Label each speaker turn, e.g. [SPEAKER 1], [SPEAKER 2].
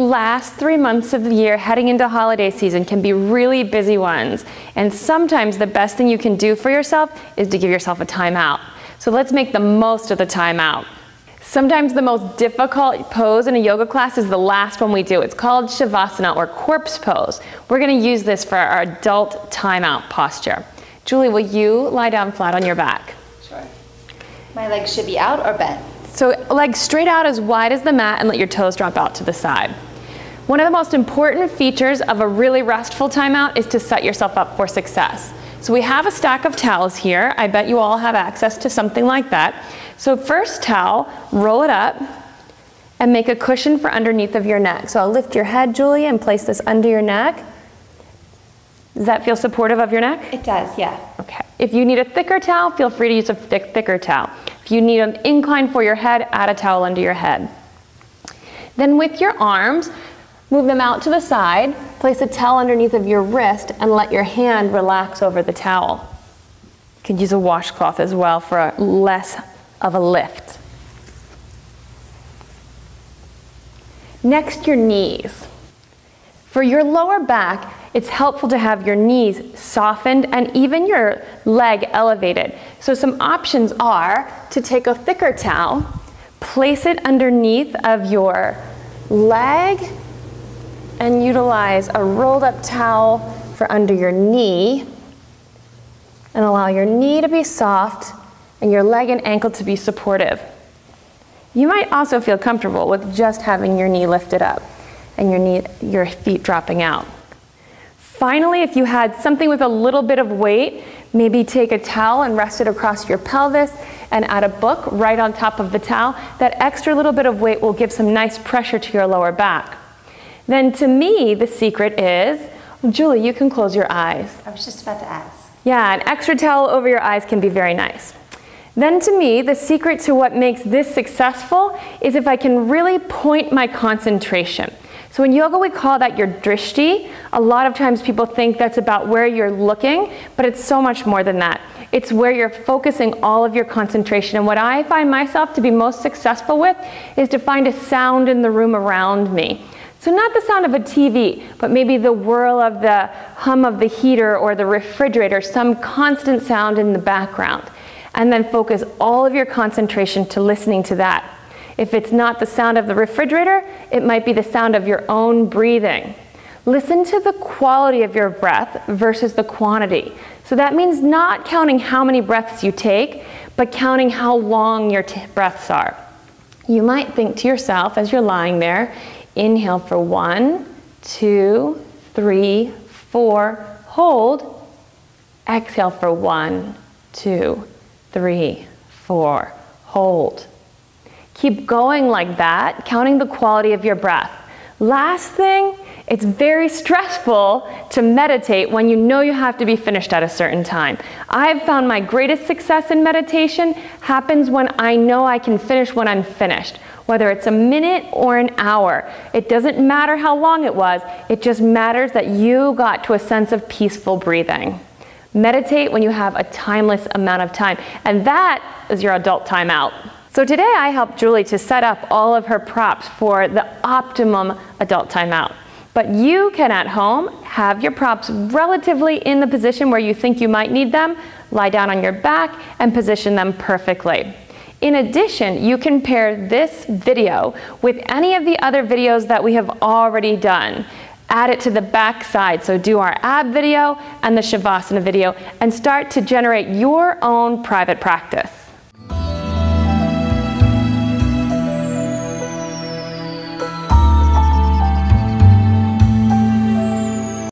[SPEAKER 1] last 3 months of the year heading into holiday season can be really busy ones. And sometimes the best thing you can do for yourself is to give yourself a timeout. So let's make the most of the timeout. Sometimes the most difficult pose in a yoga class is the last one we do. It's called Shavasana, or corpse pose. We're going to use this for our adult timeout posture. Julie, will you lie down flat on your back?
[SPEAKER 2] Sure. My legs should be out or bent?
[SPEAKER 1] So legs straight out as wide as the mat and let your toes drop out to the side. One of the most important features of a really restful timeout is to set yourself up for success. So we have a stack of towels here. I bet you all have access to something like that. So first towel, roll it up and make a cushion for underneath of your neck. So I'll lift your head, Julia, and place this under your neck. Does that feel supportive of your neck?
[SPEAKER 2] It does, yeah.
[SPEAKER 1] Okay. If you need a thicker towel, feel free to use a thicker towel. If you need an incline for your head, add a towel under your head. Then with your arms, move them out to the side, place a towel underneath of your wrist, and let your hand relax over the towel. You could use a washcloth as well for a less of a lift. Next, your knees. For your lower back, it's helpful to have your knees softened and even your leg elevated. So some options are to take a thicker towel, place it underneath of your leg, and utilize a rolled up towel for under your knee, and allow your knee to be soft and your leg and ankle to be supportive. You might also feel comfortable with just having your knee lifted up and your feet dropping out. Finally, if you had something with a little bit of weight, maybe take a towel and rest it across your pelvis and add a book right on top of the towel. That extra little bit of weight will give some nice pressure to your lower back. Then to me, the secret is, Julie, you can close your eyes.
[SPEAKER 2] I was just about to ask.
[SPEAKER 1] Yeah, an extra towel over your eyes can be very nice. Then to me, the secret to what makes this successful is if I can really point my concentration. So in yoga, we call that your drishti. A lot of times people think that's about where you're looking, but it's so much more than that. It's where you're focusing all of your concentration. And what I find myself to be most successful with is to find a sound in the room around me. So not the sound of a TV, but maybe the whirl of the hum of the heater or the refrigerator, some constant sound in the background. And then focus all of your concentration to listening to that. If it's not the sound of the refrigerator, it might be the sound of your own breathing. Listen to the quality of your breath versus the quantity. So that means not counting how many breaths you take, but counting how long your breaths are. You might think to yourself as you're lying there, inhale for 1, 2, 3, 4, hold. Exhale for 1, 2, 3, 4, hold. Keep going like that, counting the quality of your breath. Last thing, it's very stressful to meditate when you know you have to be finished at a certain time. I've found my greatest success in meditation happens when I know I can finish when I'm finished. Whether it's a minute or an hour, it doesn't matter how long it was, it just matters that you got to a sense of peaceful breathing. Meditate when you have a timeless amount of time, and that is your adult timeout. So today I helped Julie to set up all of her props for the optimum adult timeout. But you can at home have your props relatively in the position where you think you might need them, lie down on your back, and position them perfectly. In addition, you can pair this video with any of the other videos that we have already done. Add it to the back side, so do our ab video and the Shavasana video, and start to generate your own private practice.